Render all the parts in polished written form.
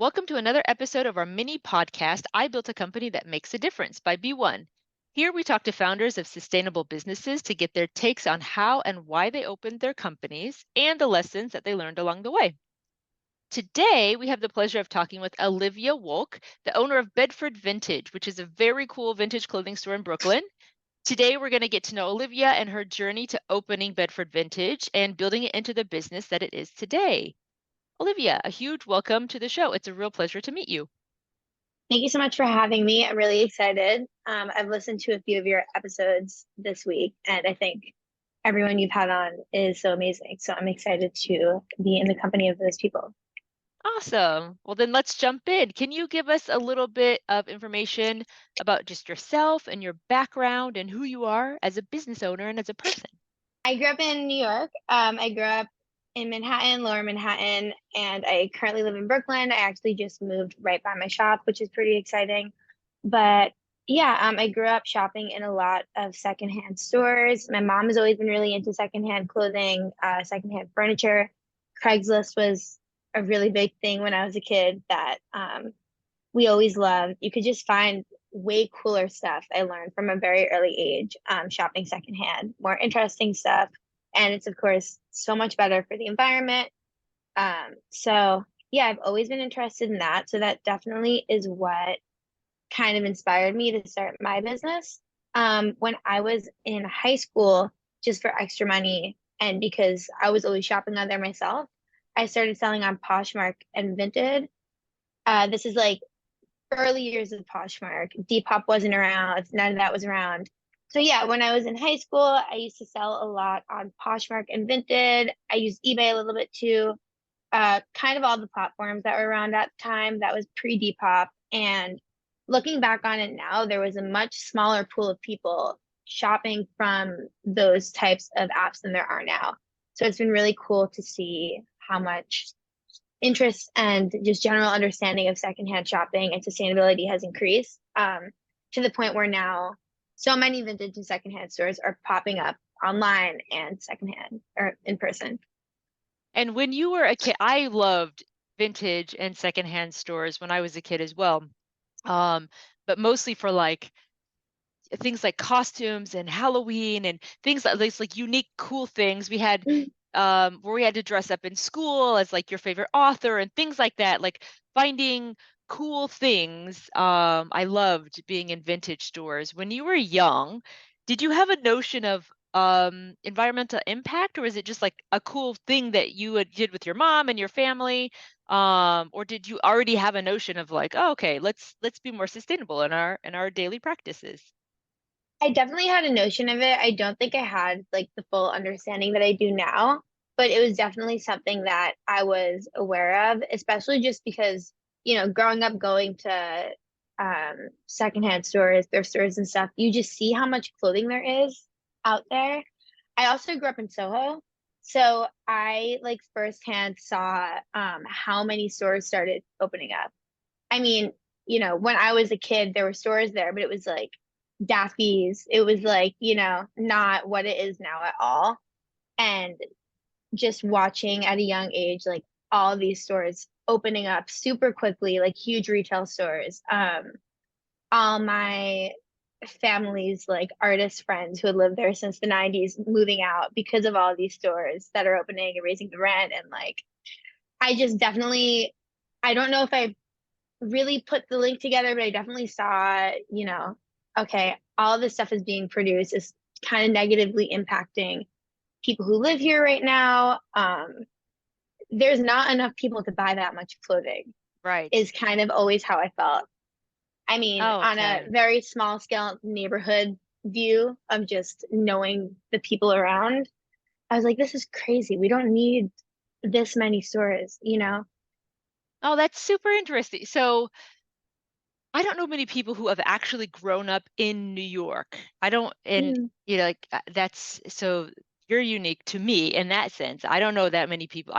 Welcome to another episode of our mini podcast, I Built a Company That Makes a Difference by B1. Here we talk to founders of sustainable businesses to get their takes on how and why they opened their companies and the lessons that they learned along the way. Today, we have the pleasure of talking with Olivia Wolk, the owner of Bedford Vintage, which is a very cool vintage clothing store in Brooklyn. Today, we're going to get to know Olivia and her journey to opening Bedford Vintage and building it into the business that it is today. Olivia, a huge welcome to the show. It's a real pleasure to meet you. Thank you so much for having me. I'm really excited. I've listened to a few of your episodes this week, and I think everyone you've had on is so amazing. So I'm excited to be in the company of those people. Awesome. Well, then let's jump in. Can you give us a little bit of information about just yourself and your background and who you are as a business owner and as a person? I grew up in New York. I grew up in Manhattan, Lower Manhattan, and I currently live in Brooklyn. I actually just moved right by my shop, which is pretty exciting. But yeah, I grew up shopping in a lot of secondhand stores. My mom has always been really into secondhand clothing, secondhand furniture. Craigslist was a really big thing when I was a kid that we always loved. You could just find way cooler stuff. I learned from a very early age, shopping secondhand, more interesting stuff. And it's, of course, so much better for the environment. So, yeah, I've always been interested in that. So, that definitely is what kind of inspired me to start my business. When I was in high school, just for extra money, and because I was always shopping on there myself, I started selling on Poshmark and Vinted. This is like early years of Poshmark. Depop wasn't around, none of that was around. So yeah, when I was in high school, I used to sell a lot on Poshmark and Vinted. I used eBay a little bit too. Kind of all the platforms that were around at the time. That was pre-Depop. And looking back on it now, there was a much smaller pool of people shopping from those types of apps than there are now. So it's been really cool to see how much interest and just general understanding of secondhand shopping and sustainability has increased, to the point where now so many vintage and secondhand stores are popping up online and secondhand or in person. And when you were a kid, I loved vintage and secondhand stores when I was a kid as well. But mostly for like things like costumes and Halloween and things like this, like unique, cool things. We had where we had to dress up in school as like your favorite author and things like that, like finding cool things. I loved being in vintage stores. When you were young, did you have a notion of environmental impact, or is it just like a cool thing that you did with your mom and your family? Or did you already have a notion of like, oh, okay, let's be more sustainable in our daily practices? I definitely had a notion of it. I don't think I had like the full understanding that I do now, but it was definitely something that I was aware of, especially just because, growing up going to secondhand stores, thrift stores and stuff, you just see how much clothing there is out there. I also grew up in Soho, so I like firsthand saw how many stores started opening up. I mean, when I was a kid, there were stores there, but it was like Daffy's. It was like, not what it is now at all. And just watching at a young age, like all these stores opening up super quickly, like huge retail stores. All my family's like artist friends who had lived there since the 90s moving out because of all these stores that are opening and raising the rent. And like, I just definitely, I don't know if I really put the link together, but I definitely saw, okay, all this stuff is being produced is kind of negatively impacting people who live here right now. There's not enough people to buy that much clothing, Right. is kind of always how I felt. I mean, Oh, on a okay. very small scale neighborhood view of just knowing the people around, I was like, this is crazy. We don't need this many stores. Oh, that's super interesting. So I don't know many people who have actually grown up in New York. I don't, and Mm, like that's so you're unique to me in that sense. I don't know that many people.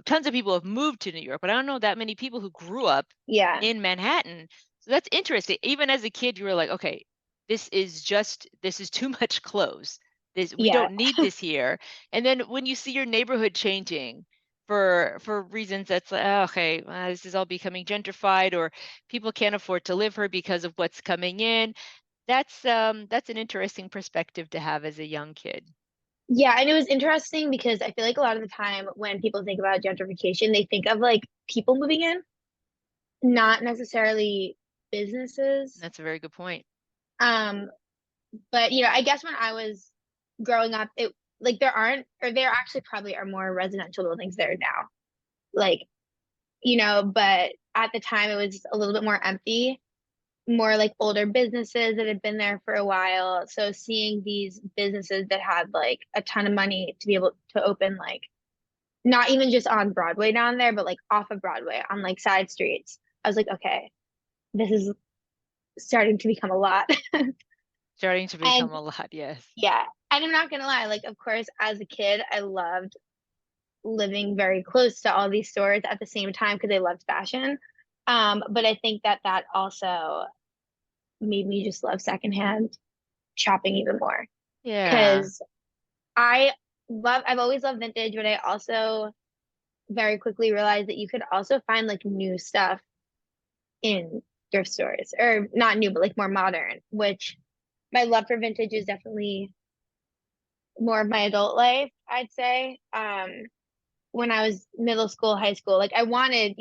Tons of people have moved to New York, but I don't know that many people who grew up yeah, in Manhattan. So that's interesting. Even as a kid, you were like, okay, this is too much clothes. We yeah. don't need this here. And then when you see your neighborhood changing, for reasons that's like, "Oh, okay, this is all becoming gentrified, or people can't afford to live here because of what's coming in." That's an interesting perspective to have as a young kid. Yeah, and it was interesting because I feel like a lot of the time when people think about gentrification, they think of like people moving in, not necessarily businesses. That's a very good point. Um, but I guess when I was growing up, it like there aren't, or there actually probably are more residential buildings there now. Like, but at the time it was a little bit more empty, more like older businesses that had been there for a while. So seeing these businesses that had like a ton of money to be able to open, like not even just on Broadway down there, but like off of Broadway on like side streets, I was like, okay, this is starting to become a lot. Starting to And become a lot, yes. yeah, and I'm not gonna lie, like of course as a kid I loved living very close to all these stores at the same time because I loved fashion. But I think that that also made me just love secondhand shopping even more Yeah. because I've always loved vintage, but I also very quickly realized that you could also find like new stuff in thrift stores, or not new, but like more modern, which my love for vintage is definitely more of my adult life, I'd say. When I was middle school, high school, like I wanted,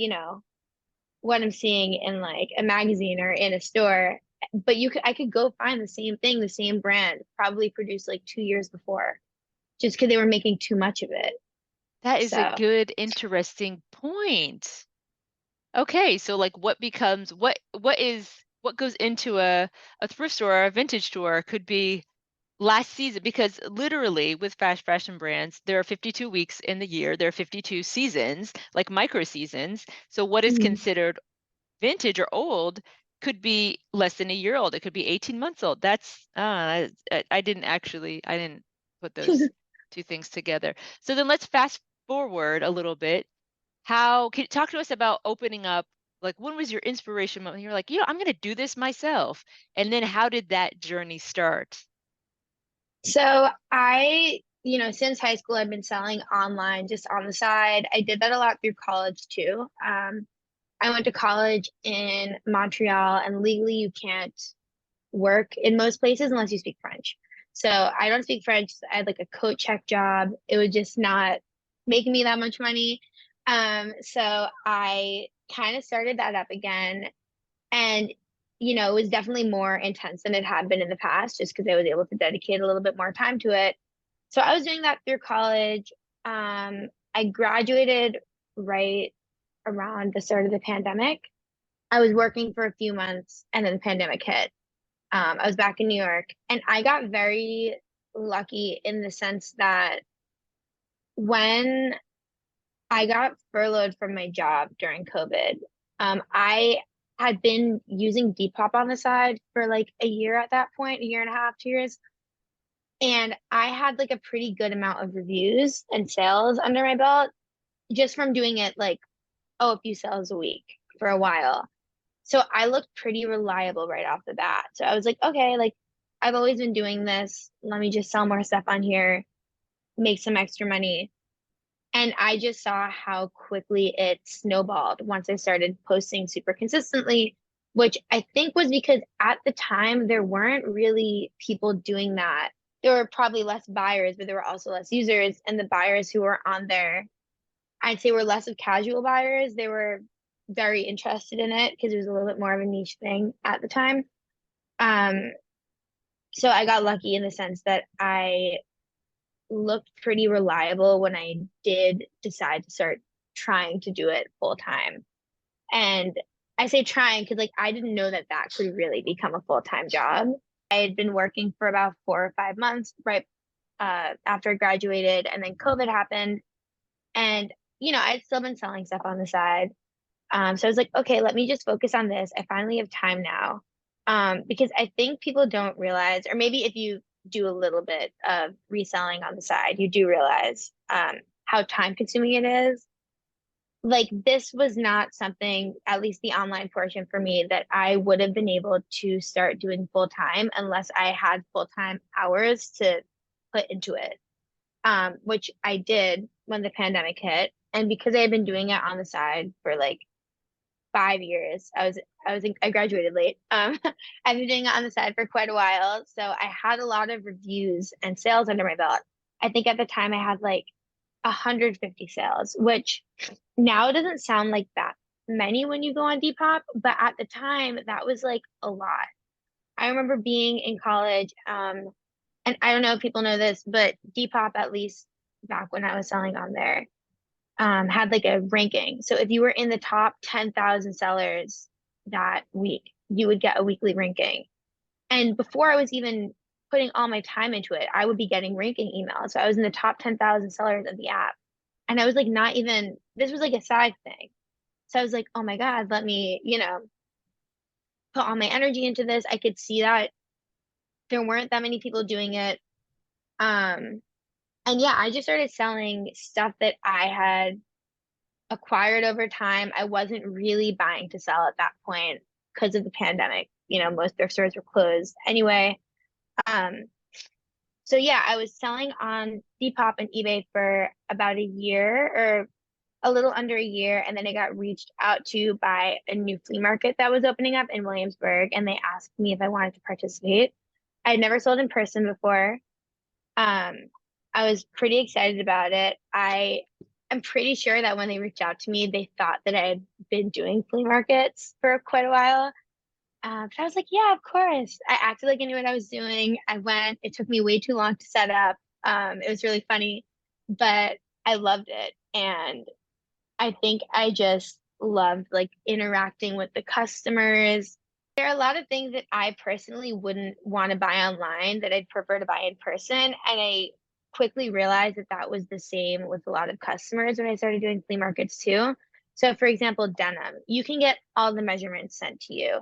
what I'm seeing in like a magazine or in a store, but I could go find the same thing, the same brand, probably produced like 2 years before, just because they were making too much of it. That is a So, good, interesting point. Okay, so like what goes into a thrift store or a vintage store could be last season, because literally with fashion brands, there are 52 weeks in the year, there are 52 seasons, like micro seasons. So what is mhm. considered vintage or old could be less than a year old. It could be 18 months old. That's I didn't put those two things together. So then let's fast forward a little bit. How can you talk to us about opening up? Like, when was your inspiration moment? You're like, I'm going to do this myself. And then how did that journey start? So since high school, I've been selling online just on the side. I did that a lot through college too. I went to college in Montreal, and legally you can't work in most places unless you speak French. So I don't speak French. I had like a coat check job. It was just not making me that much money. So I kind of started that up again. And, it was definitely more intense than it had been in the past, just because I was able to dedicate a little bit more time to it. So I was doing that through college. I graduated right around the start of the pandemic. I was working for a few months and then the pandemic hit. I was back in New York, and I got very lucky in the sense that when I got furloughed from my job during COVID, I had been using Depop on the side for like a year at that point, a year and a half, 2 years. And I had like a pretty good amount of reviews and sales under my belt just from doing it like, a few sales a week for a while. So I looked pretty reliable right off the bat. So I was like, okay, like I've always been doing this. Let me just sell more stuff on here, make some extra money. And I just saw how quickly it snowballed once I started posting super consistently, which I think was because at the time there weren't really people doing that. There were probably less buyers, but there were also less users. And the buyers who were on there, I'd say were less of casual buyers. They were very interested in it because it was a little bit more of a niche thing at the time. Um, so I got lucky in the sense that I looked pretty reliable when I did decide to start trying to do it full time. And I say trying because like I didn't know that that could really become a full-time job. I had been working for about 4 or 5 months right after I graduated, and then COVID happened, and I'd still been selling stuff on the side. So I was like, okay, let me just focus on this. I finally have time now. Because I think people don't realize, or maybe if you do a little bit of reselling on the side, you do realize how time consuming it is. Like this was not something, at least the online portion for me, that I would have been able to start doing full time unless I had full time hours to put into it. which I did when the pandemic hit. And because I had been doing it on the side for like 5 years, I graduated late. I've been doing it on the side for quite a while. So I had a lot of reviews and sales under my belt. I think at the time I had like 150 sales, which now doesn't sound like that many when you go on Depop, but at the time that was like a lot. I remember being in college, and I don't know if people know this, but Depop, at least back when I was selling on there, had like a ranking. So if you were in the top 10,000 sellers that week, you would get a weekly ranking. And before I was even putting all my time into it, I would be getting ranking emails. So I was in the top 10,000 sellers of the app. And I was like, not even, this was like a side thing. So I was like, oh my God, let me, put all my energy into this. I could see that there weren't that many people doing it. Um, and yeah, I just started selling stuff that I had acquired over time. I wasn't really buying to sell at that point because of the pandemic. Most thrift stores were closed anyway. Um, so yeah, I was selling on Depop and eBay for about a year or a little under a year, and then I got reached out to by a new flea market that was opening up in Williamsburg, and they asked me if I wanted to participate. I'd never sold in person before. Um, I was pretty excited about it. I'm pretty sure that when they reached out to me, they thought that I had been doing flea markets for quite a while. But I was like, yeah, of course. I acted like I knew what I was doing. I went. It took me way too long to set up. It was really funny, but I loved it. And I think I just loved like interacting with the customers. There are a lot of things that I personally wouldn't want to buy online that I'd prefer to buy in person. And I quickly realized that that was the same with a lot of customers when I started doing flea markets too. So, for example, denim, you can get all the measurements sent to you.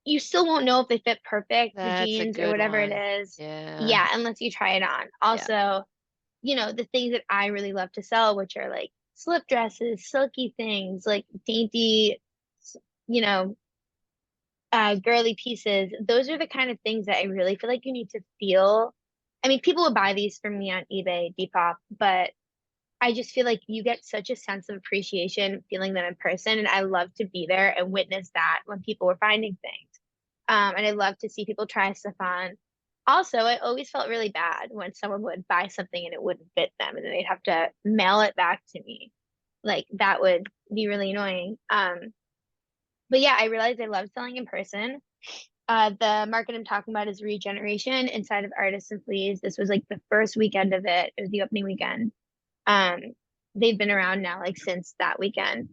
You still won't know if they fit perfect, the That's a jeans or good whatever it one. is. Yeah. Yeah, unless you try it on. Yeah. Also, the things that I really love to sell, which are like slip dresses, silky things, like dainty, you know, girly pieces. Those are the kind of things that I really feel like you need to feel. I mean, people would buy these from me on eBay, Depop, but I just feel like you get such a sense of appreciation feeling them in person. And I love to be there and witness that when people were finding things. And I love to see people try stuff on. Also, I always felt really bad when someone would buy something and it wouldn't fit them and then they'd have to mail it back to me. Like that would be really annoying. But yeah, I realized I love selling in person. The market I'm talking about is Regeneration inside of Artists and Fleas. This was like the first weekend of it. It was the opening weekend. Um, they've been around now like since that weekend.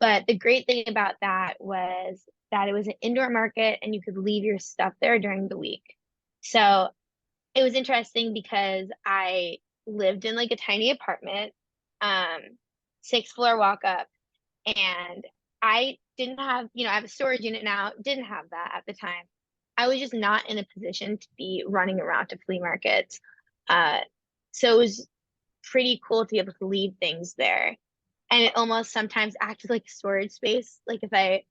But the great thing about that was that it was an indoor market and you could leave your stuff there during the week. So it was interesting because I lived in like a tiny apartment, um, 6th floor walk up, and I didn't have, I have a storage unit now, didn't have that at the time. I was just not in a position to be running around to flea markets. Uh, so it was pretty cool to be able to leave things there. And it almost sometimes acted like storage space. Like if I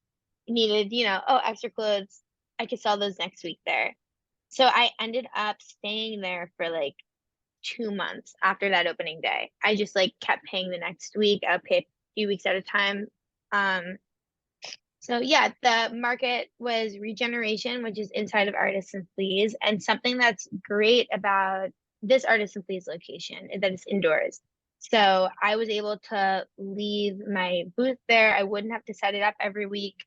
needed, extra clothes, I could sell those next week there. So I ended up staying there for like 2 months after that opening day. I just like kept paying the next week. I would pay a few weeks at a time. Um, so yeah, the market was Regeneration, which is inside of Artists and Fleas. And something that's great about this Artists and Fleas location is that it's indoors. So I was able to leave my booth there. I wouldn't have to set it up every week,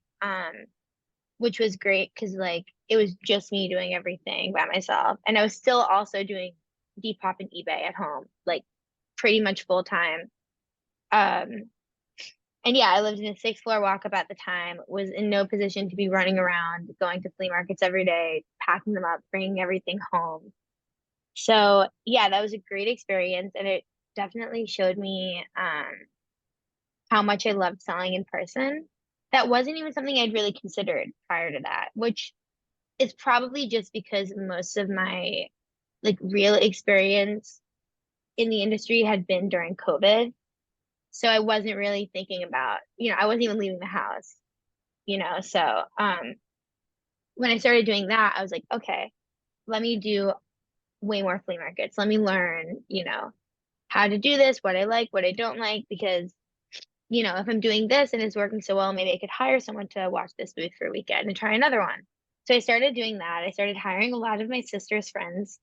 which was great because like it was just me doing everything by myself. And I was still also doing Depop and eBay at home, like pretty much full time. Um, and yeah, I lived in a 6th floor walk up at the time, was in no position to be running around, going to flea markets every day, packing them up, bringing everything home. So yeah, that was a great experience. And it definitely showed me how much I loved selling in person. That wasn't even something I'd really considered prior to that, which is probably just because most of my like real experience in the industry had been during COVID. So I wasn't really thinking about, I wasn't even leaving the house, So when I started doing that, I was like, okay, let me do way more flea markets. Let me learn, how to do this, what I like, what I don't like, because, if I'm doing this and it's working so well, maybe I could hire someone to watch this booth for a weekend and try another one. So I started doing that. I started hiring a lot of my sister's friends,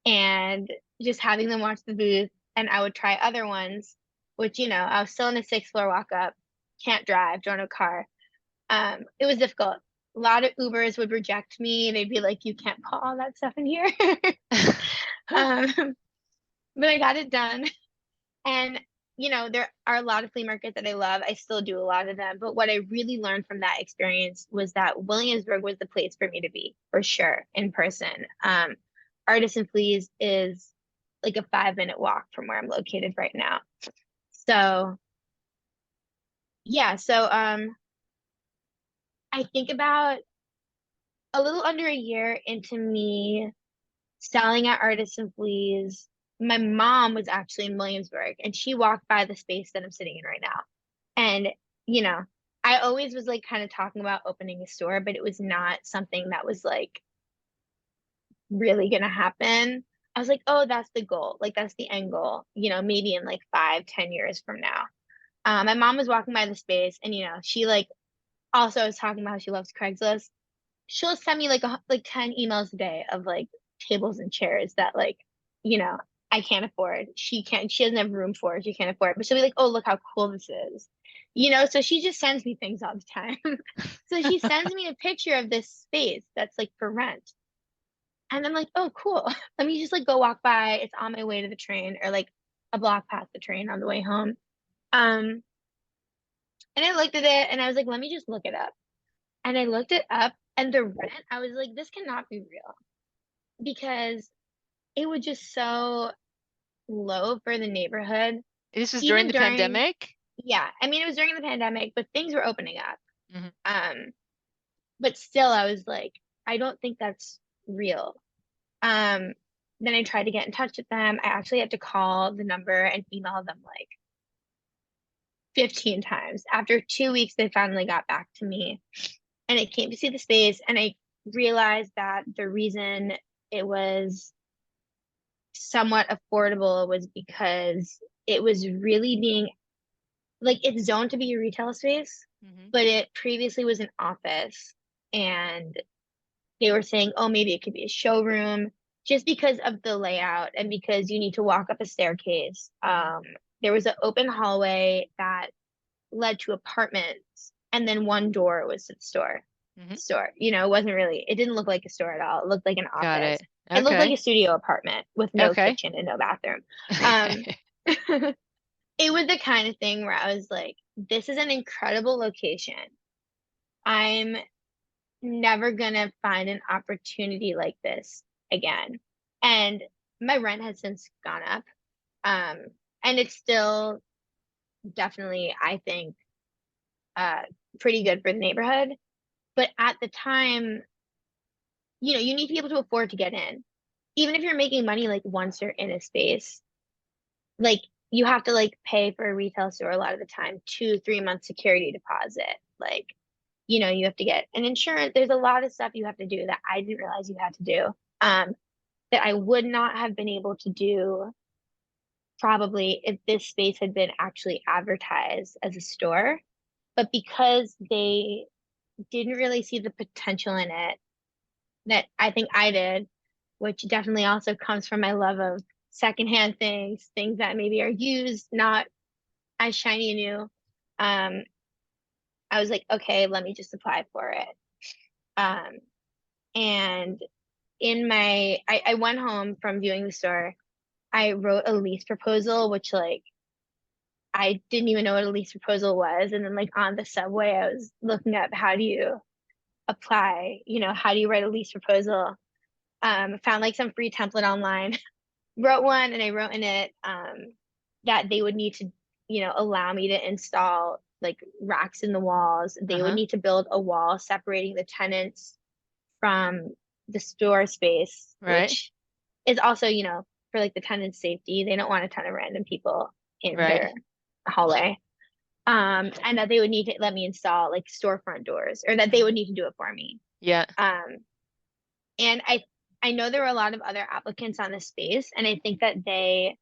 and just having them watch the booth, and I would try other ones, which, I was still in a sixth floor walk up, can't drive, don't have a car. It was difficult. A lot of Ubers would reject me. They'd be like, you can't put all that stuff in here. um, but I got it done. And, there are a lot of flea markets that I love. I still do a lot of them. But what I really learned from that experience was that Williamsburg was the place for me to be, for sure, in person. Artisan Fleas is like a 5-minute walk from where I'm located right now. So, yeah. So, I think about a little under a year into me selling at Artisan Fleas. My mom was actually in Williamsburg and she walked by the space that I'm sitting in right now. And, you know, I always was like kind of talking about opening a store, but it was not something that was like really gonna happen. I was like, oh, that's the goal. Like that's the end goal, maybe in like 5, 10 years from now. My mom was walking by the space and she like also was talking about how she loves Craigslist. She'll send me like 10 emails a day of like tables and chairs that like, you know, I can't afford. She doesn't have room for it. She can't afford it. But she'll be like, oh, look how cool this is. So she just sends me things all the time. So she sends me a picture of this space that's like for rent. And I'm like, oh, cool. Let me just like go walk by. It's on my way to the train or like a block past the train on the way home. Um, and I looked at it and I was like, let me just look it up. And I looked it up and the rent, I was like, this cannot be real because it was just so low for the neighborhood. This was during Even the during, pandemic? yeah, I mean, it was during the pandemic, but things were opening up. Hmm. Um, but still, I was like, I don't think that's real. Um, then I tried to get in touch with them. I actually had to call the number and email them like 15 times. After 2 weeks, they finally got back to me and I came to see the space and I realized that the reason it was somewhat affordable was because it was really being like it's zoned to be a retail space, Hmm. but it previously was an office and they were saying, oh, maybe it could be a showroom just because of the layout and because you need to walk up a staircase. Hmm. There was an open hallway that led to apartments and then one door was to the Hmm. store. It wasn't really, it didn't look like a store at all. It looked like an Got office. it. It looked like Okay. a studio apartment with no Okay. kitchen and no bathroom. Um, it was the kind of thing where I was like, this is an incredible location. I'm never gonna find an opportunity like this again. And my rent has since gone up. Um, and it's still definitely, I think, uh, pretty good for the neighborhood. But at the time, you need to be able to afford to get in. Even if you're making money like once you're in a space, like you have to like pay for a retail store a lot of the time, 2, 3 month security deposit. Like, you have to get an insurance. There's a lot of stuff you have to do that I didn't realize you had to do. That I would not have been able to do probably if this space had been actually advertised as a store. But because they didn't really see the potential in it that I think I did, which definitely also comes from my love of secondhand things, things that maybe are used, not as shiny and new. Um, I was like, okay, let me just apply for it. Um, and I went home from viewing the store. I wrote a lease proposal, which like I didn't even know what a lease proposal was. And then like on the subway, I was looking up how do you apply, how do you write a lease proposal? Found like some free template online, wrote one, and I wrote in it that they would need to, allow me to install like racks in the walls. They would Uh-huh. need to build a wall separating the tenants from the store space, Right. which is also, for like the tenants' safety. They don't want a ton of random people in Right. their hallway. And that they would need to let me install like storefront doors or that they Hmm. would need to do it for me. Yeah. Um, and I I know there were a lot of other applicants on the space, and I think that they,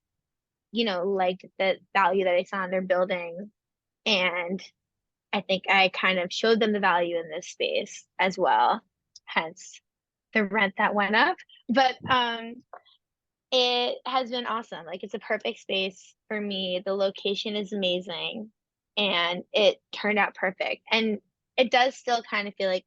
liked the value that I saw in their building. And I think I kind of showed them the value in this space as well, hence the rent that went up. But it has been awesome. Like it's a perfect space for me. The location is amazing and it turned out perfect. And it does still kind of feel like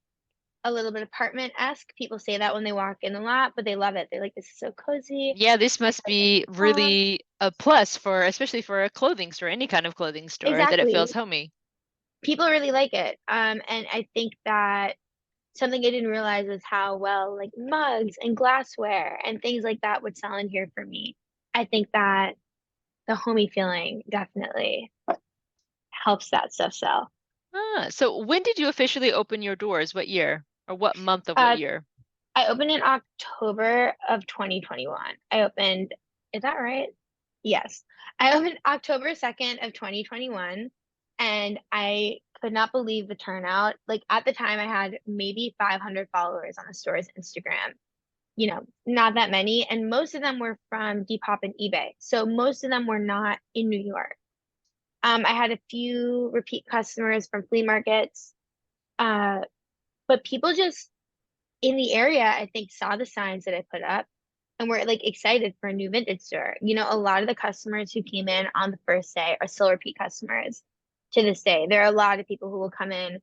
a little bit apartment-esque. People say that when they walk in a lot, but they love it. They're like, this is so cozy. Yeah, this I must feel like I'm be home. really a plus for, especially for a clothing store, any kind of clothing store, that it feels Exactly. homey. People really like it. And I think that something I didn't realize is how well like mugs and glassware and things like that would sell in here for me. I think that the homey feeling definitely helps that stuff sell. Ah, so when did you officially open your doors? What year? Or what month of what Uh, year? I opened in October of 2021. I opened, is that right? Yes. I opened October 2nd of 2021 and I could not believe the turnout. Like at the time I had maybe 500 followers on the store's Instagram. Not that many, and most of them were from Depop and eBay. So most of them were not in New York. I had a few repeat customers from flea markets, uh, but people just in the area, I think, saw the signs that I put up and were like excited for a new vintage store. A lot of the customers who came in on the first day are still repeat customers to this day. There are a lot of people who will come in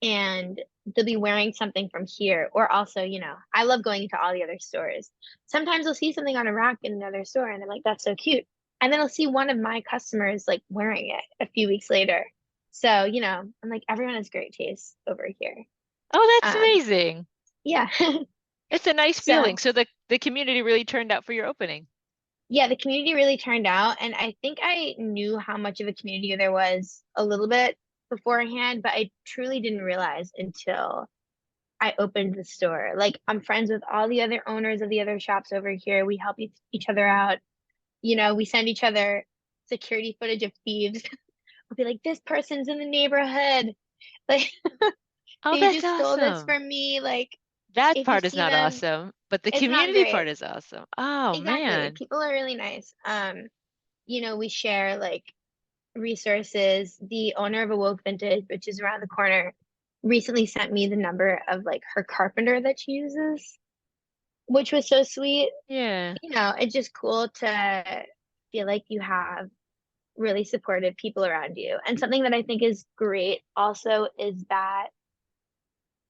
and they'll be wearing something from here. Or also, I love going into all the other stores. Sometimes I'll see something on a rack in another store and I'm like, that's so cute. And then I'll see one of my customers like wearing it a few weeks later. So, I'm like, everyone has great taste over here. Oh, that's Um, amazing. yeah. It's a nice So feeling. So the community really turned out for your opening. yeah, the community really turned out. And I think I knew how much of a community there was a little bit beforehand, but I truly didn't realize until I opened the store. Like I'm friends with all the other owners of the other shops over here. We help each other out. We send each other security footage of thieves. We'll be like, this person's in the neighborhood. Like Oh, they that's just stole this awesome. from me. Like That if you part is see not them, awesome, but the it's not community part great. is awesome. Oh, Exactly. man. People are really nice. We share like resources. The owner of a Woke Vintage, which is around the corner, recently sent me the number of like her carpenter that she uses, which was so sweet. Yeah. It's just cool to feel like you have really supportive people around you. And something that I think is great also is that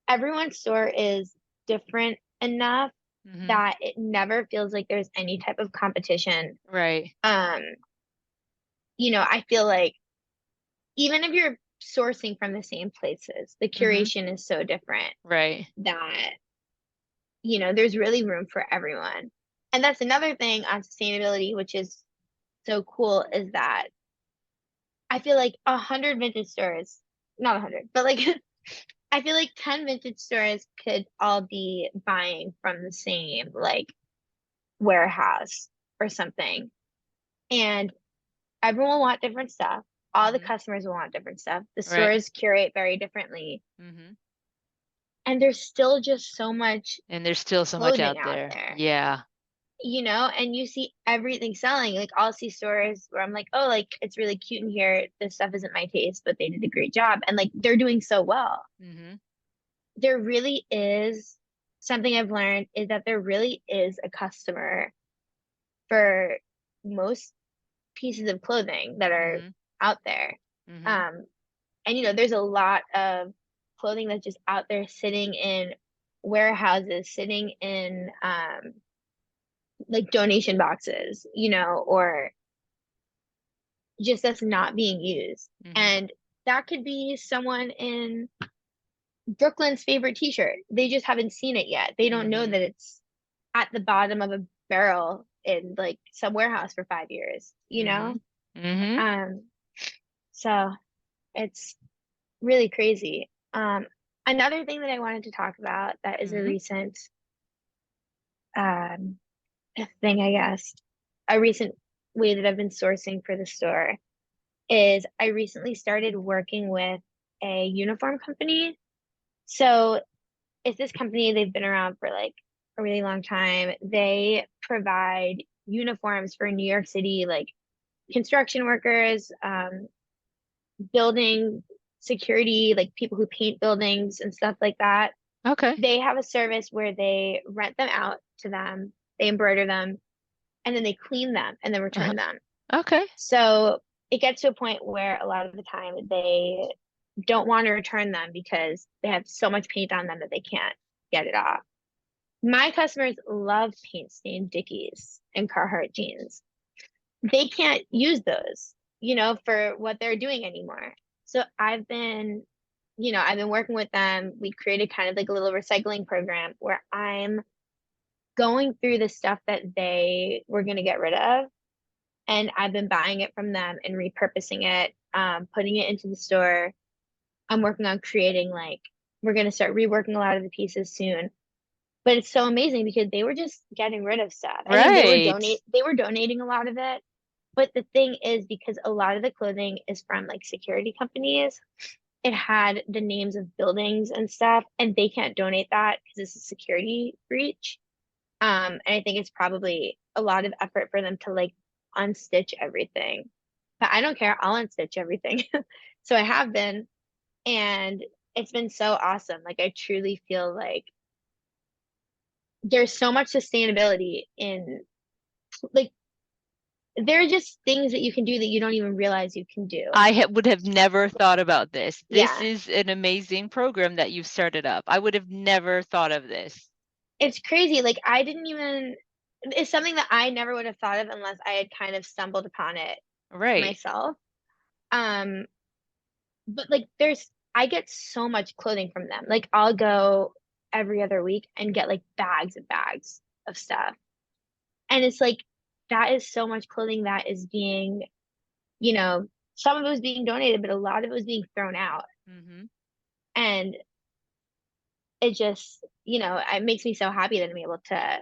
everyone's store is different enough Hmm. that it never feels like there's any type of competition. Right. Um, I feel like even if you're sourcing from the same places, the Hmm. curation is so different Right. that, there's really room for everyone. And that's another thing on sustainability, which is so cool, is that I feel like 100 vintage stores, not 100, but like I feel like 10 vintage stores could all be buying from the same like warehouse or something. And everyone will want different stuff. All the Hmm. customers will want different stuff. The Right. stores curate very differently. Hmm. And there's still just so much And there's still so much clothing out out there. there, Yeah. and you see everything selling. Like I'll see stores where I'm like, oh, like it's really cute in here. This stuff isn't my taste, but they did a great job. And like they're doing so well. Hmm. There really is something I've learned is that there really is a customer for most pieces of clothing that are Hmm. out there. Hmm. Um, and there's a lot of clothing that's just out there sitting in warehouses, sitting in like donation boxes, or just that's not being used. Hmm. And that could be someone in Brooklyn's favorite t-shirt. They just haven't seen it yet. They don't know Hmm. that it's at the bottom of a barrel in like some warehouse for 5 years, Hmm. Hmm. Um, so it's really crazy. Another thing that I wanted to talk about that is a Hmm. recent um thing, I guess, a recent way that I've been sourcing for the store is I recently started working with a uniform company. So it's this company, they've been around for like a really long time. They provide uniforms for New York City, like construction workers, building security, like people who paint buildings and stuff like that. Okay. They have a service where they rent them out to them, they embroider them, and then they clean them and then Uh-huh. return them. Okay. So it gets to a point where a lot of the time they don't want to return them because they have so much paint on them that they can't get it off. My customers love paint stained Dickies and Carhartt jeans. They can't use those, for what they're doing anymore. So I've been working with them. We created kind of like a little recycling program where I'm going through the stuff that they were going to get rid of. And I've been buying it from them and repurposing it, putting it into the store. I'm working on creating we're going to start reworking a lot of the pieces soon. But it's so amazing because they were just getting rid of stuff. I mean, Right. they were donating a lot of it. But the thing is, because a lot of the clothing is from like security companies, it had the names of buildings and stuff, and they can't donate that because it's a security breach. And I think it's probably a lot of effort for them to like unstitch everything. But I don't care, I'll unstitch everything. So I have been, and it's been so awesome. Like I truly feel like there's so much sustainability in like there are just things that you can do that you don't even realize you can do. Would have never thought about this. This Yeah. is an amazing program that you've started up. I would have never thought of this. It's crazy. Like I didn't even it's something that I never would have thought of unless I had kind of stumbled upon it Right. myself. Um, but like I get so much clothing from them. Like I'll go every other week and get like bags and bags of stuff. And it's like that is so much clothing that is being, you know, some of it was being donated, but a lot of it was being thrown out. Hmm. And it just, it makes me so happy that I'm able to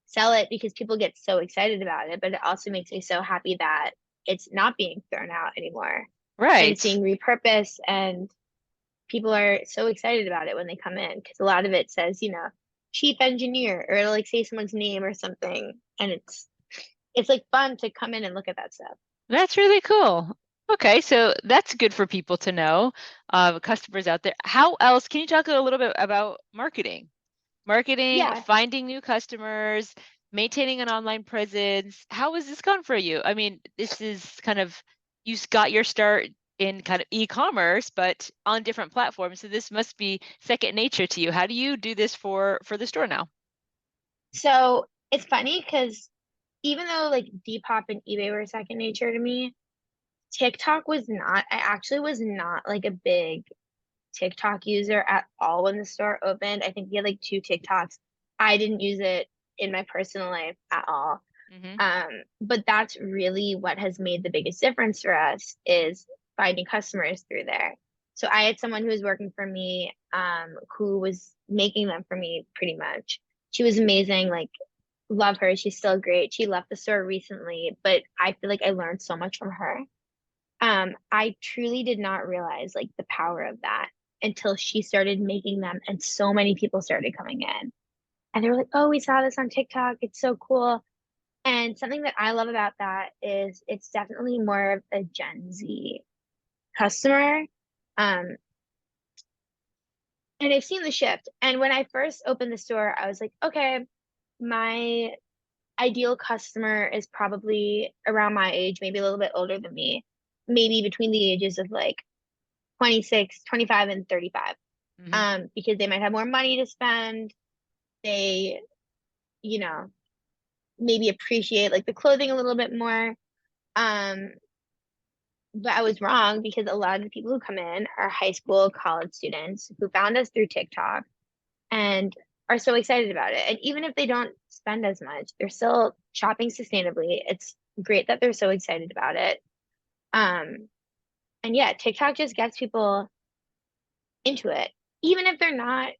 sell it because people get so excited about it, but it also makes me so happy that it's not being thrown out anymore and it's Right. being repurposed and people are so excited about it when they come in because a lot of it says, chief engineer or it'll like say someone's name or something and it's like fun to come in and look at that stuff. That's really cool. Okay, so that's good for people to know, customers out there. How else, can you talk a little bit about marketing? Marketing, Yeah. finding new customers, maintaining an online presence. How has this gone for you? I mean, this is kind of, got your start in kind of e-commerce, but on different platforms. So this must be second nature to you. How do you do this for the store now? So it's funny because even though like Depop and eBay were second nature to me, TikTok was not. I actually was not like a big TikTok user at all when the store opened. I think we had like two TikToks. I didn't use it in my personal life at all. Hmm. But that's really what has made the biggest difference for us is finding customers through there. So I had someone who was working for me, who was making them for me pretty much. She was amazing, like love her. She's still great. She left the store recently, but I feel like I learned so much from her. I truly did not realize like the power of that until she started making them and so many people started coming in. And they were like, "Oh, we saw this on TikTok. It's so cool." And something that I love about that is it's definitely more of a Gen Z customer. Um, and I've seen the shift. And when I first opened the store, I was like, okay, my ideal customer is probably around my age, maybe a little bit older than me, maybe between the ages of like 26, 25, and 35. Hmm. Because they might have more money to spend. They, you know, maybe appreciate like the clothing a little bit more. Um, but I was wrong because a lot of the people who come in are high school, college students who found us through TikTok and are so excited about it. And even if they don't spend as much, they're still shopping sustainably. It's great that they're so excited about it. Um, and yeah, TikTok just gets people into it, even if they're not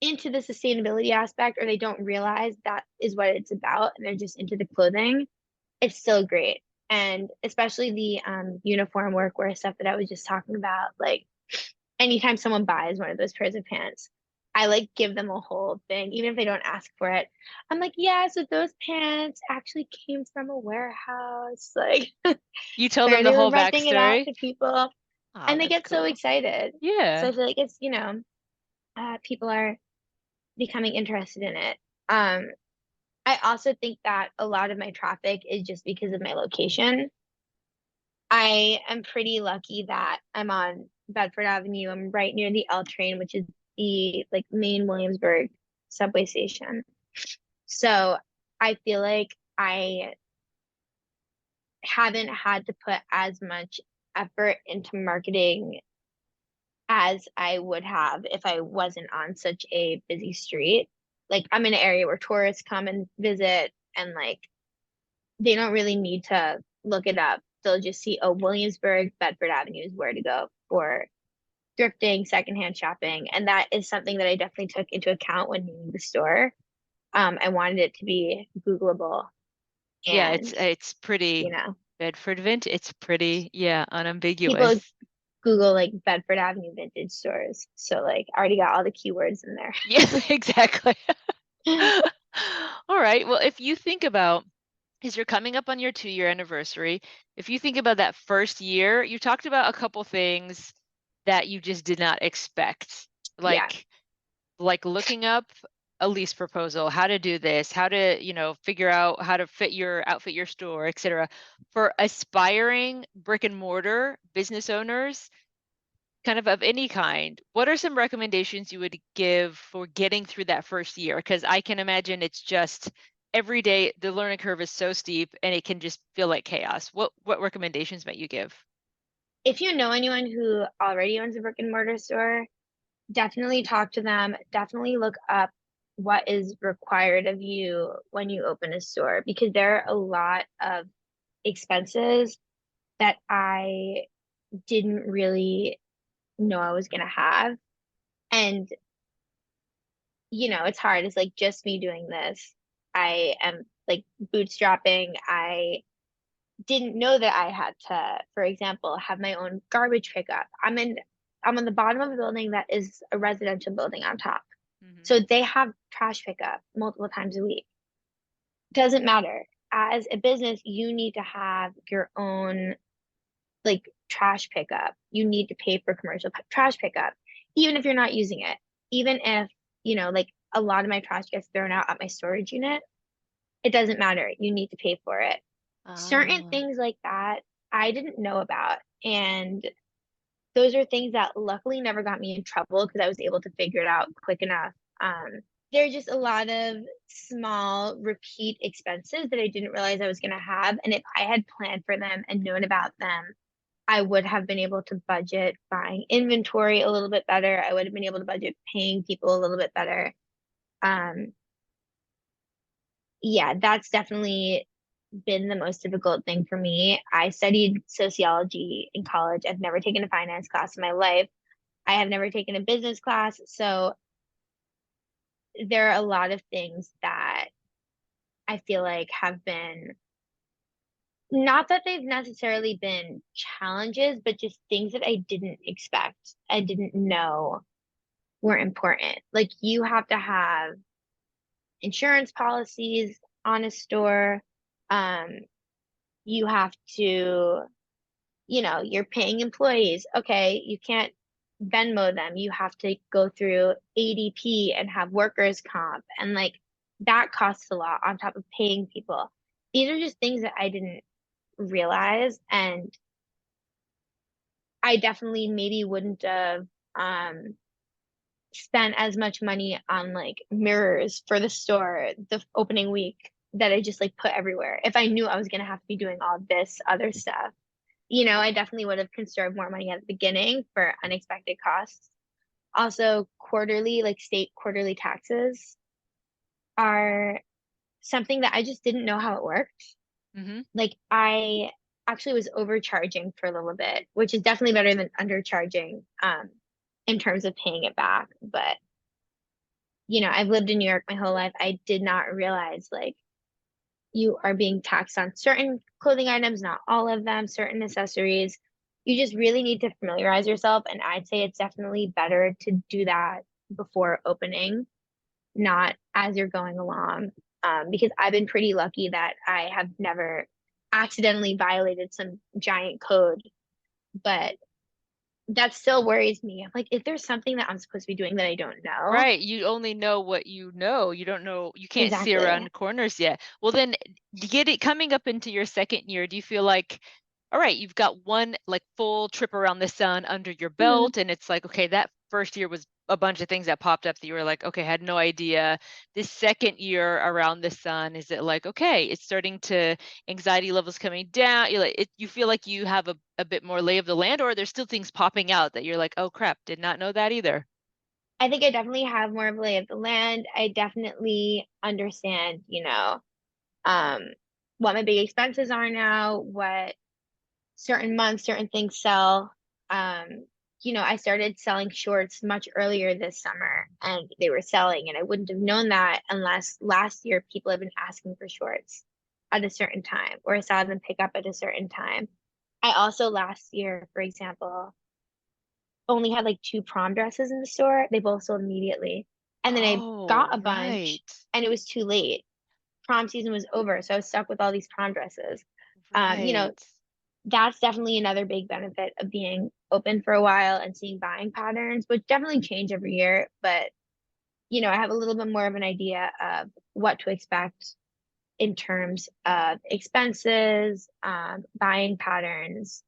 into the sustainability aspect or they don't realize that is what it's about and they're just into the clothing, it's still great. And especially the uniform workwear stuff that I was just talking about, like anytime someone buys one of those pairs of pants, I like give them a whole thing, even if they don't ask for it. I'm like, yeah, so those pants actually came from a warehouse. Like, You tell them where the they were whole renting it out backstory. to people, Oh, and they that's get so cool. excited. So Yeah. I feel like it's, people are becoming interested in it. Um, I also think that a lot of my traffic is just because of my location. I am pretty lucky that I'm on Bedford Avenue. I'm right near the L train, which is the like main Williamsburg subway station. So I feel like I haven't had to put as much effort into marketing as I would have if I wasn't on such a busy street. Like I'm in an area where tourists come and visit, and like they don't really need to look it up. They'll just see, oh, Williamsburg, Bedford Avenue is where to go for thrifting, secondhand shopping. And that is something that I definitely took into account when naming the store. I wanted it to be Googleable, Yeah, and, it's you pretty know, Bedford Vintage. It's pretty, yeah, people unambiguous. Google like Bedford Avenue vintage stores. So like I already got all the keywords in there. Yeah, exactly. All right. Well, if you think about, because you're coming up on your 2-year anniversary, if you think about that first year, you talked about a couple things that you just did not expect, Yeah. like looking up a lease proposal, how to do this, how to, figure out how to outfit your store, etc. For aspiring brick and mortar business owners, kind of any kind, what are some recommendations you would give for getting through that first year? Because I can imagine it's just every day the learning curve is so steep and it can just feel like chaos. What recommendations might you give? If you know anyone who already owns a brick and mortar store, definitely talk to them. Definitely look up what is required of you when you open a store, because there are a lot of expenses that I didn't really know I was going to have. And, it's hard. It's like just me doing this. I am like bootstrapping. I didn't know that I had to, for example, have my own garbage pickup. I'm on the bottom of a building that is a residential building on top. Hmm. So they have trash pickup multiple times a week. Doesn't matter. As a business, you need to have your own like trash pickup. You need to pay for commercial trash pickup, even if you're not using it. Even if, like a lot of my trash gets thrown out at my storage unit, it doesn't matter. You need to pay for it. Certain Ah, things like that I didn't know about. And those are things that luckily never got me in trouble because I was able to figure it out quick enough. There's just a lot of small repeat expenses that I didn't realize I was going to have. And if I had planned for them and known about them, I would have been able to budget buying inventory a little bit better. I would have been able to budget paying people a little bit better. Um, yeah, that's definitely been the most difficult thing for me. I studied sociology in college. I've never taken a finance class in my life. I have never taken a business class. So there are a lot of things that I feel like have been, not that they've necessarily been challenges, but just things that I didn't expect. I didn't know were important. Like you have to have insurance policies on a store. Um, you have to, you're paying employees. Okay, you can't Venmo them. You have to go through ADP and have workers comp, and like that costs a lot on top of paying people. These are just things that I didn't realize, and I definitely maybe wouldn't have spent as much money on like mirrors for the store the opening week that I just like put everywhere if I knew I was gonna have to be doing all this other stuff. I definitely would have conserved more money at the beginning for unexpected costs. Also, quarterly, like state quarterly taxes are something that I just didn't know how it worked. hmm. Like, I actually was overcharging for a little bit, which is definitely better than undercharging, in terms of paying it back. But, I've lived in New York my whole life. I did not realize like you are being taxed on certain clothing items, not all of them, certain accessories. You just really need to familiarize yourself. And I'd say it's definitely better to do that before opening, not as you're going along. Because I've been pretty lucky that I have never accidentally violated some giant code, but that still worries me. I'm like, if there's something that I'm supposed to be doing that I don't know, Right. You only know what you know. You don't know, you can't see exactly. around corners yet. Well, then get it coming up into your second year. Do you feel like, all right, you've got one like full trip around the sun under your Mhm. belt, and it's like, okay, that first year was a bunch of things that popped up that you were like, okay, had no idea. This second year around the sun, is it like, okay, it's starting to anxiety levels coming down? You like it, you feel like you have a bit more lay of the land, or there's still things popping out that you're like, oh crap, did not know that either. I think I definitely have more of a lay of the land. I definitely understand, um, what my big expenses are now, what certain months, certain things sell. I started selling shorts much earlier this summer and they were selling, and I wouldn't have known that unless last year people have been asking for shorts at a certain time, or I saw them pick up at a certain time. I also last year, for example, only had like two prom dresses in the store. They both sold immediately. And then I got Oh, a bunch right. and it was too late. Prom season was over, so I was stuck with all these prom dresses. Um, you know, Right. that's definitely another big benefit of being open for a while and seeing buying patterns, which definitely change every year. But, I have a little bit more of an idea of what to expect in terms of expenses, buying patterns,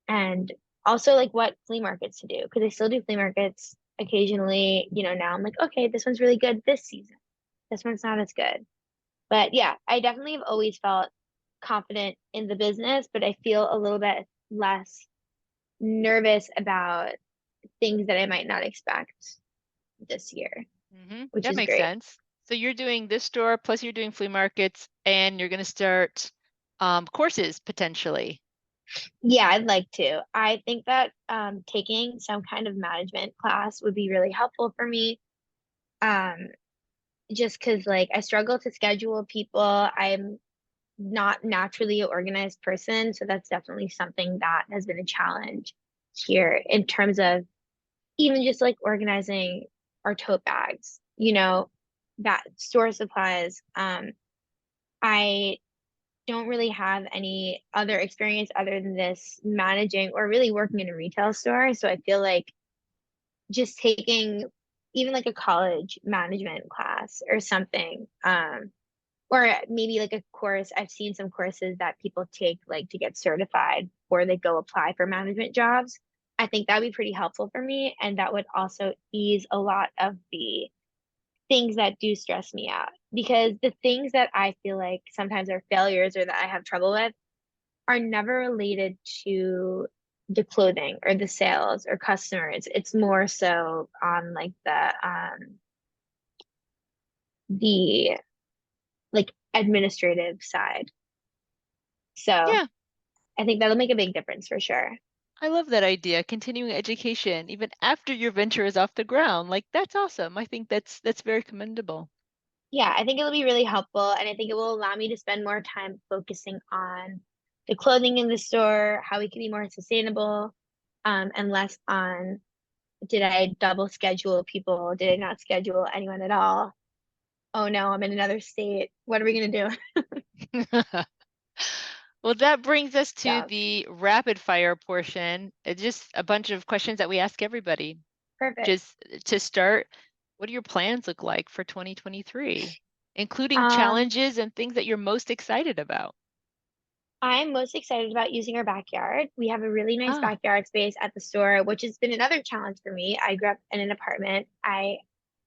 and also like what flea markets to do. Because I still do flea markets occasionally. Now I'm like, okay, this one's really good this season. This one's not as good. But yeah, I definitely have always felt confident in the business, but I feel a little bit less nervous about things that I might not expect this year, which That is makes great. sense. So you're doing this store, plus you're doing flea markets, and you're going to start courses potentially. Yeah, I'd like to. I think that taking some kind of management class would be really helpful for me. Um, just because like I struggle to schedule people. I'm not naturally an organized person, so that's definitely something that has been a challenge here in terms of even just like organizing our tote bags, that store supplies. I don't really have any other experience other than this managing or really working in a retail store. So I feel like just taking even like a college management class or something, or maybe like a course. I've seen some courses that people take like to get certified or they go apply for management jobs. I think that would be pretty helpful for me. And that would also ease a lot of the things that do stress me out. Because the things that I feel like sometimes are failures or that I have trouble with are never related to the clothing or the sales or customers. It's more so on like the like administrative side. So Yeah, I think that'll make a big difference for sure. I love that idea. Continuing education, even after your venture is off the ground. Like that's awesome. I think that's very commendable. Yeah, I think it'll be really helpful, and I think it will allow me to spend more time focusing on the clothing in the store, how we can be more sustainable, and less on did I double schedule people? Did I not schedule anyone at all? Oh no, I'm in another state. What are we gonna do? Well, that brings us to So the rapid fire portion. It's just a bunch of questions that we ask everybody. perfect. Just to start, what do your plans look like for 2023, including Um, challenges and things that you're most excited about? I'm most excited about using our backyard. We have a really nice Ah, backyard space at the store, which has been another challenge for me. I grew up in an apartment. I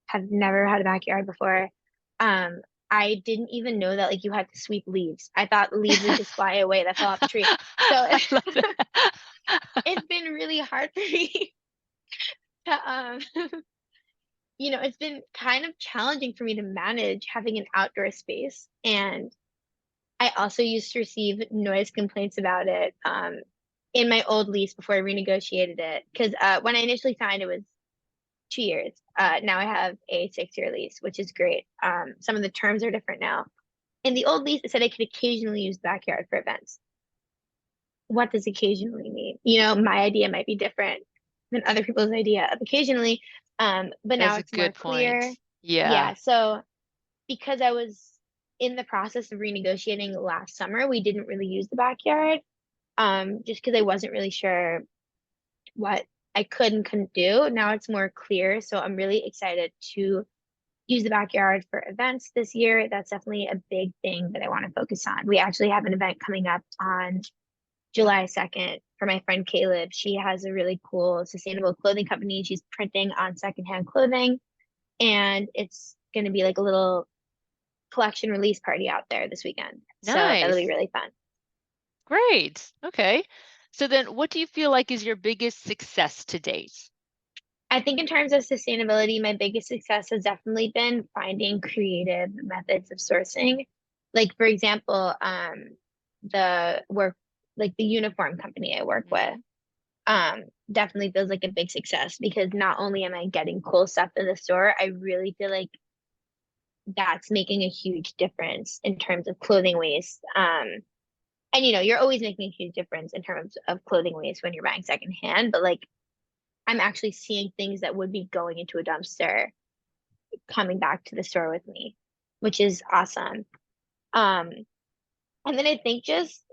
have never had a backyard before. Um, I didn't even know that like you had to sweep leaves. I thought the leaves would just fly away that fell off the tree. So I love it's that. been really hard for me to it's been kind of challenging for me to manage having an outdoor space. And I also used to receive noise complaints about it in my old lease before I renegotiated it. Because when I initially signed, it was 2 years. Now I have a 6-year lease, which is great. Some of the terms are different now. In the old lease, it said I could occasionally use the backyard for events. What does occasionally mean? My idea might be different. been other people's idea occasionally. But now That's a it's more good clear. point. Yeah. Yeah. So because I was in the process of renegotiating last summer, we didn't really use the backyard. Just because I wasn't really sure what I could and couldn't do. Now it's more clear. So I'm really excited to use the backyard for events this year. That's definitely a big thing that I want to focus on. We actually have an event coming up on July 2nd for my friend Caleb. She has a really cool sustainable clothing company. She's printing on secondhand clothing, and it's going to be like a little collection release party out there this weekend. So that'll be Nice. really fun. Great. Okay. So then what do you feel like is your biggest success to date? I think in terms of sustainability, my biggest success has definitely been finding creative methods of sourcing. Like for example, the work like the uniform company I work with, Mhm. definitely feels like a big success because not only am I getting cool stuff in the store, I really feel like that's making a huge difference in terms of clothing waste. And you're always making a huge difference in terms of clothing waste when you're buying secondhand, but like I'm actually seeing things that would be going into a dumpster coming back to the store with me, which is awesome. Um, and then I think just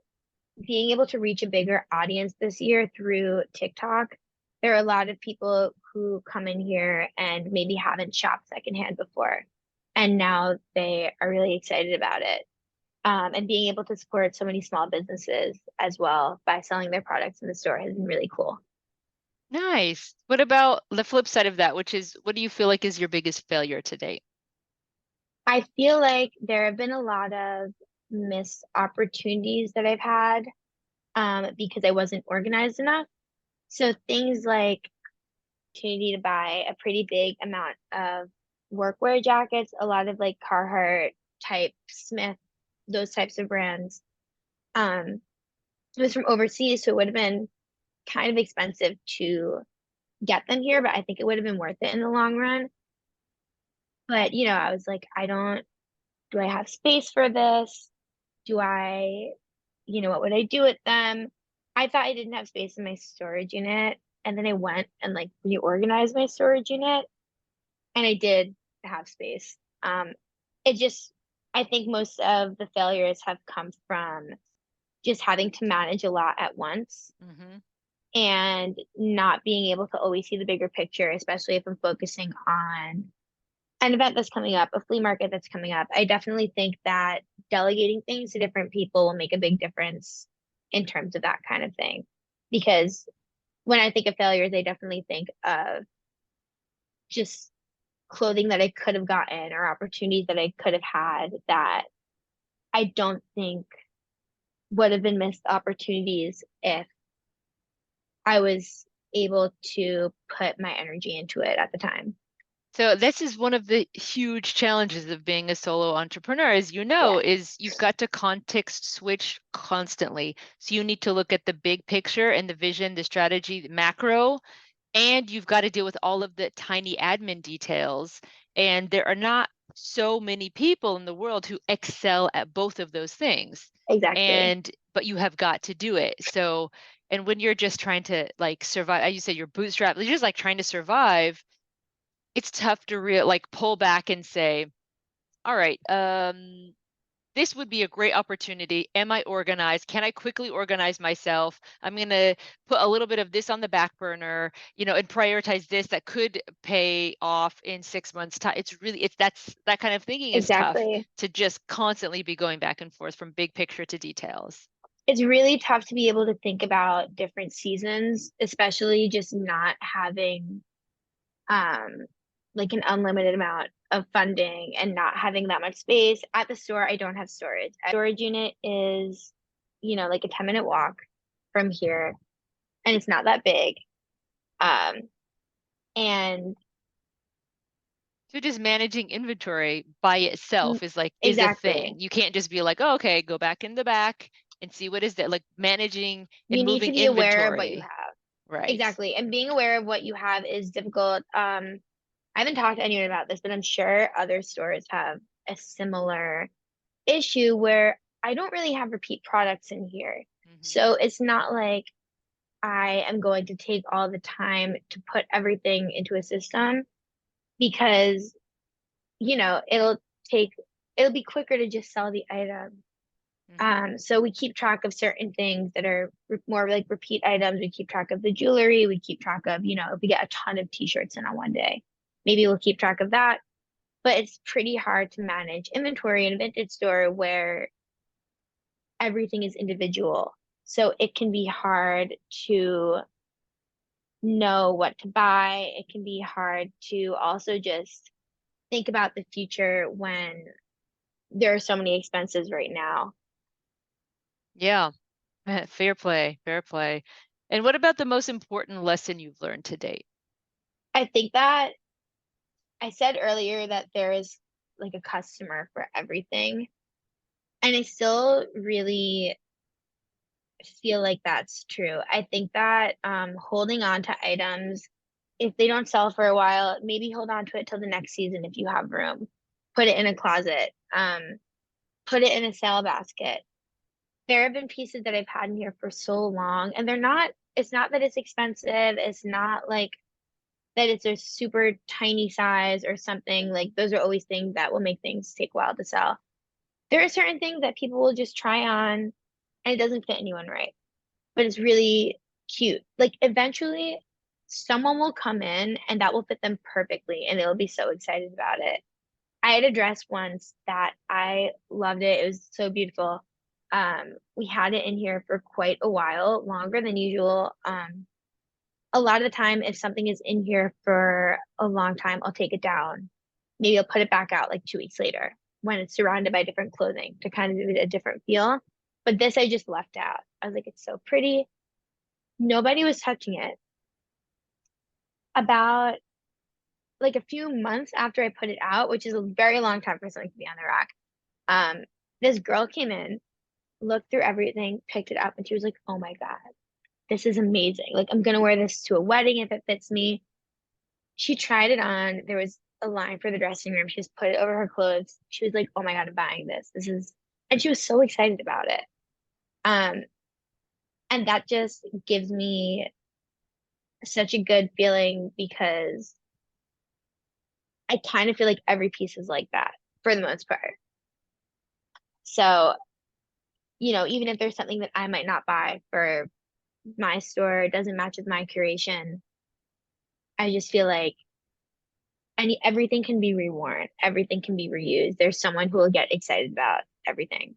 being able to reach a bigger audience this year through TikTok. There are a lot of people who come in here and maybe haven't shopped secondhand before, and now they are really excited about it. And being able to support so many small businesses as well by selling their products in the store has been really cool. Nice. What about the flip side of that, which is what do you feel like is your biggest failure to date? I feel like there have been a lot of missed opportunities that I've had because I wasn't organized enough. So things like opportunity to buy a pretty big amount of workwear jackets, a lot of like Carhartt type Smith, those types of brands. Um, it was from overseas, so it would have been kind of expensive to get them here, but I think it would have been worth it in the long run. But I was like, do I have space for this? Do I, what would I do with them? I thought I didn't have space in my storage unit. And then I went and like reorganized my storage unit and I did have space. It just, I think most of the failures have come from just having to manage a lot at once Hmm. and not being able to always see the bigger picture, especially if I'm focusing on an event that's coming up, a flea market that's coming up. I definitely think that delegating things to different people will make a big difference in terms of that kind of thing. Because when I think of failures, I definitely think of just clothing that I could have gotten or opportunities that I could have had that I don't think would have been missed opportunities if I was able to put my energy into it at the time. So this is one of the huge challenges of being a solo entrepreneur, as you know, Yeah, is you've got to context switch constantly. So you need to look at the big picture and the vision, the strategy, the macro, and you've got to deal with all of the tiny admin details. And there are not so many people in the world who excel at both of those things. exactly. But you have got to do it. So, and when you're just trying to like survive, as you said, you're bootstrapped, you're just like trying to survive, it's tough to like pull back and say, all right, this would be a great opportunity. Am I organized? Can I quickly organize myself? I'm going to put a little bit of this on the back burner, and prioritize this that could pay off in 6 months' time. That kind of thinking is tough Exactly. to just constantly be going back and forth from big picture to details. It's really tough to be able to think about different seasons, especially just not having um like an unlimited amount of funding and not having that much space. At the store, I don't have storage. Storage unit is, like a 10-minute walk from here, and it's not that big. Um, and So just managing inventory by itself is a exactly. thing. You can't just be like, oh, okay, go back in the back and see what is there. Like managing and You need to moving be aware of what you inventory. have. Right. Exactly. And being aware of what you have is difficult. I haven't talked to anyone about this, but I'm sure other stores have a similar issue where I don't really have repeat products in here. Hmm. So it's not like I am going to take all the time to put everything into a system because, you know, it'll be quicker to just sell the item. So we keep track of certain things that are more like repeat items. We keep track of the jewelry. We keep track of, you know, if we get a ton of t-shirts in on one day, maybe we'll keep track of that. But it's pretty hard to manage inventory in a vintage store where everything is individual. So it can be hard to know what to buy. It can be hard to also just think about the future when there are so many expenses right now. Yeah. Fair play, fair play. And what about the most important lesson you've learned to date? I think that I said earlier that there is like a customer for everything. And I still really feel like that's true. I think that holding on to items, if they don't sell for a while, maybe hold on to it till the next season if you have room. Put it in a closet, put it in a sale basket. There have been pieces that I've had in here for so long, and it's not that it's expensive, it's not like that it's a super tiny size or something. Like those are always things that will make things take a while to sell. There are certain things that people will just try on and it doesn't fit anyone right, but it's really cute. Like eventually someone will come in and that will fit them perfectly and they'll be so excited about it. I had a dress once that I loved it. It was so beautiful. We had it in here for quite a while, longer than usual. A lot of the time, if something is in here for a long time, I'll take it down. Maybe I'll put it back out like 2 weeks later when it's surrounded by different clothing to kind of give it a different feel. But this I just left out. I was like, it's so pretty. Nobody was touching it. About like a few months after I put it out, which is a very long time for something to be on the rack, this girl came in, looked through everything, picked it up, and she was like, oh my God, this is amazing. Like, I'm gonna wear this to a wedding if it fits me. She tried it on. There was a line for the dressing room. She just put it over her clothes. She was like, "Oh my God, I'm buying this. This is," and she was so excited about it. Um, and that just gives me such a good feeling because I kind of feel like every piece is like that for the most part. So, you know, even if there's something that I might not buy for my store, it doesn't match with my curation, I just feel like everything can be reworn, everything can be reused. There's someone who will get excited about everything.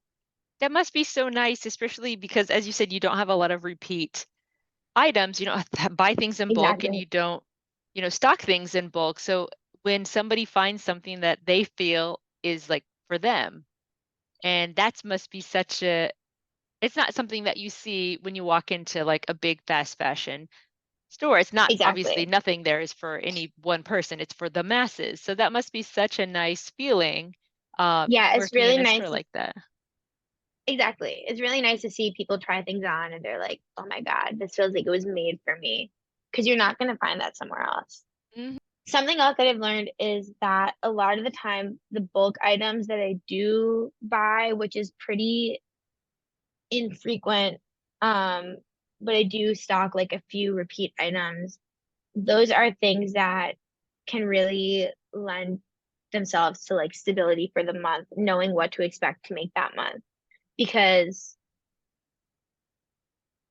That must be so nice, especially because, as you said, you don't have a lot of repeat items. You don't have to buy things in bulk and Exactly. you don't, stock things in bulk. So when somebody finds something that they feel is like for them, and that must be such a, it's not something that you see when you walk into like a big fast fashion store. It's not obviously Exactly. nothing there is for any one person, it's for the masses. So that must be such a nice feeling Yeah, it's working really in a store nice. like that. Exactly. It's really nice to see people try things on and they're like, oh my God, this feels like it was made for me. Because you're not going to find that somewhere else. Mhm. Something else that I've learned is that a lot of the time, the bulk items that I do buy, which is pretty infrequent, um, but I do stock like a few repeat items, those are things that can really lend themselves to like stability for the month, knowing what to expect to make that month. Because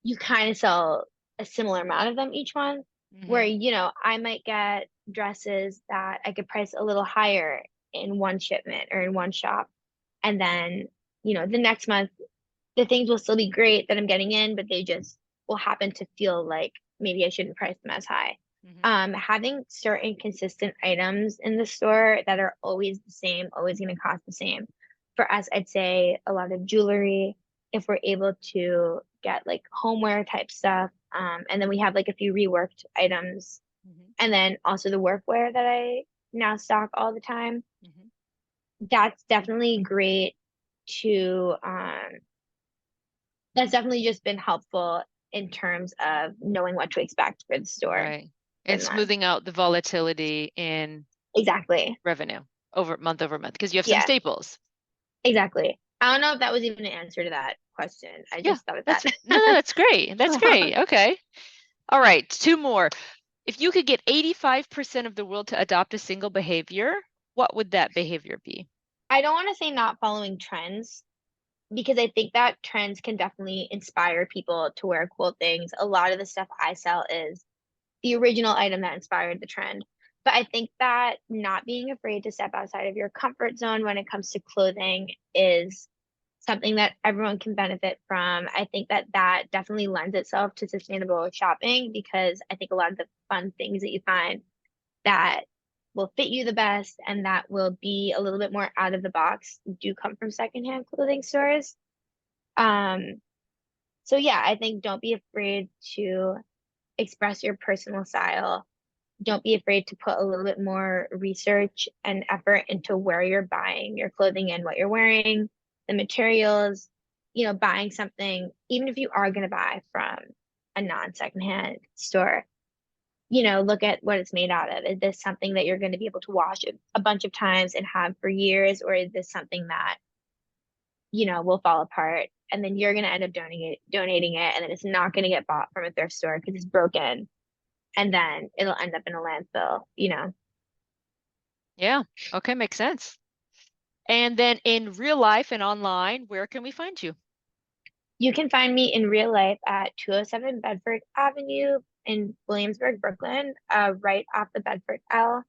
you kind of sell a similar amount of them each month, where, Mhm. you know, I might get dresses that I could price a little higher in one shipment or in one shop. And then, you know, the next month, the things will still be great that I'm getting in, but they just will happen to feel like maybe I shouldn't price them as high. Mhm. Having certain consistent items in the store that are always the same, always going to cost the same. For us, I'd say a lot of jewelry, if we're able to get like homeware type stuff. And then we have like a few reworked items. Mhm. And then also the workwear that I now stock all the time. Mhm. That's definitely great to that's definitely just been helpful in terms of knowing what to expect for the store Right. for And the month. smoothing out the volatility in Exactly. revenue over month, because you have some Yeah, staples. exactly. I don't know if that was even an answer to that question. I Yeah, just thought of that's that. no, that's great. That's great. Okay. All right, two more. If you could get 85% of the world to adopt a single behavior, what would that behavior be? I don't want to say not following trends because I think that trends can definitely inspire people to wear cool things. A lot of the stuff I sell is the original item that inspired the trend. But I think that not being afraid to step outside of your comfort zone when it comes to clothing is something that everyone can benefit from. I think that that definitely lends itself to sustainable shopping because I think a lot of the fun things that you find that will fit you the best and that will be a little bit more out of the box do come from secondhand clothing stores. Um, so yeah, I think don't be afraid to express your personal style. Don't be afraid to put a little bit more research and effort into where you're buying your clothing and what you're wearing, the materials, buying something, even if you are going to buy from a non-secondhand store, look at what it's made out of. Is this something that you're going to be able to wash a bunch of times and have for years, or is this something that, will fall apart and then you're going to end up donating it, and then it's not going to get bought from a thrift store because it's broken and then it'll end up in a landfill. Yeah, okay, makes sense. And then in real life and online, where can we find you? You can find me in real life at 207 Bedford Avenue in Williamsburg, Brooklyn, right off the Bedford L.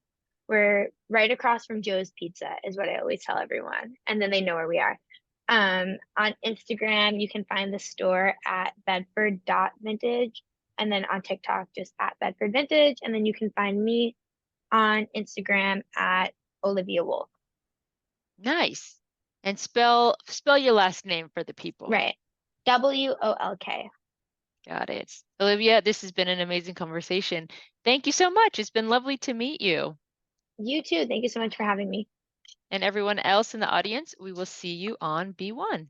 We're right across from Joe's Pizza, is what I always tell everyone. And then they know where we are. On Instagram, you can find the store at bedford.vintage. And then on TikTok, just at Bedford Vintage. And then you can find me on Instagram at Olivia Wolk. Nice. And spell your last name for the people. Right. WOLK. Got it. Olivia, this has been an amazing conversation. Thank you so much. It's been lovely to meet you. You too. Thank you so much for having me. And everyone else in the audience, we will see you on B1.